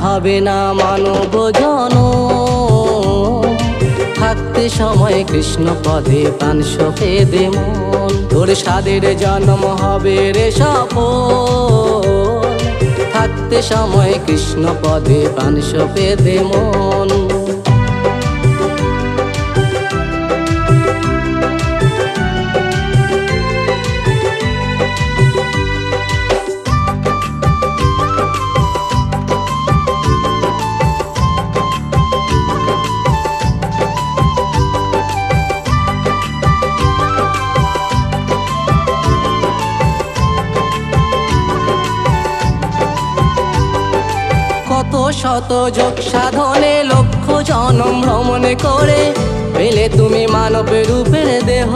হবে না মানব জনম। থাকতে সময় কৃষ্ণ পদে প্রাণ সপেদে মন, তোর সাদের জন্ম হবে রে সফল। থাকতে সময় কৃষ্ণ পদে প্রাণ সপেদে মন। কত শত যোগ সাধনে লক্ষ জনম ভ্রমণ করে পেলে তুমি মানব রূপের দেহ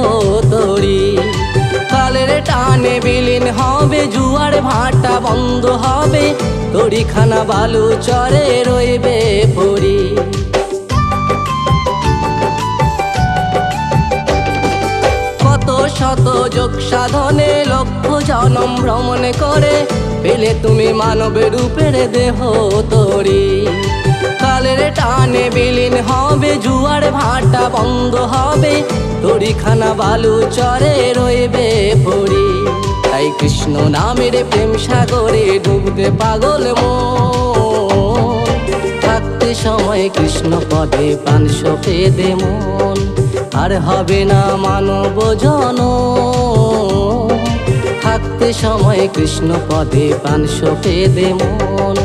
তরি। কালের টানে বিলীন হবে, জুয়ার ভাটা বন্ধ হবে, তরিখানা বালু চরে রইবে পরি। কত শত যোগ সাধনে লক্ষ জনম ভ্রমণ করে পেলে তুমি মানব রূপের দেহ তরি। কালের টানে বিলীন হবে, জুয়ার ভাটা বন্ধ হবে, তরিখানা বালু চরে রইবে পরি। তাই কৃষ্ণ নামের প্রেম সাগরে ডুবতে পাগল মন। থাকতে সময় কৃষ্ণ পদে প্রাণ সপেদে মন, আর হবে না মানব জনম। থাকতে সময় কৃষ্ণ পদে প্রাণ সপেদে মন।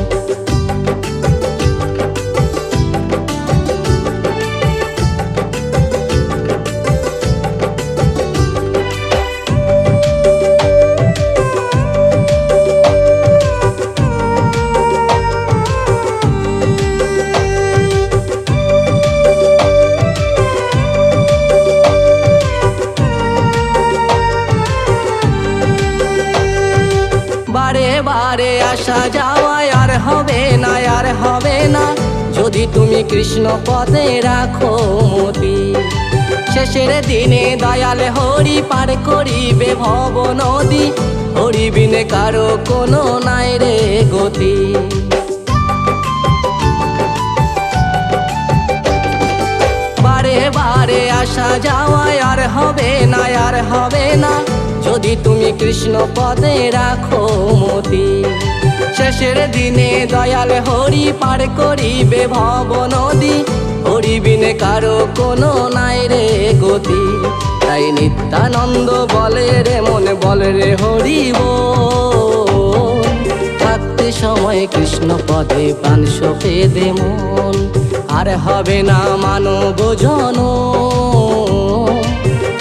বারে বারে আসা যাওয়ায় আর হবে না, আর হবে না, যদি তুমি কৃষ্ণ পদে রাখো মতি। শেষের দিনে দয়াল হরি পার করিবে ভব নদী, হরি বিনে কারো কোনো নাই রে গতি। বারে বারে আসা যাওয়ায় আর হবে না, আর হবে না, যদি তুমি কৃষ্ণ পদে রাখো মতি। শেষের দিনে দয়াল হরি পার করিবে ভব নদী, হরি বিনে কারো কোনো নাই রে গতি। তাই নিত্যানন্দ বলে রে মন, বলে রে হরি বল। থাকতে সময় কৃষ্ণ পদে প্রাণ সপেদে মন, আর হবে না মানব জনম।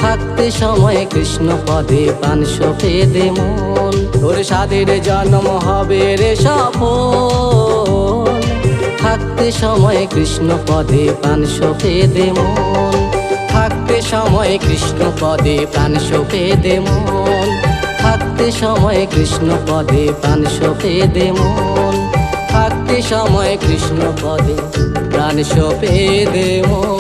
থাকতে সময় কৃষ্ণ পদে প্রাণ সপেদে মন, তোর সাদের জন্ম হবে রে সফল। থাকতে সময় কৃষ্ণ পদে প্রাণ সপেদে মন। থাকতে সময় কৃষ্ণ পদে প্রাণ সপেদে মন। থাকতে সময় কৃষ্ণ পদে প্রাণ সপেদে মন। থাকতে সময় কৃষ্ণ পদে প্রাণ সপেদে মন।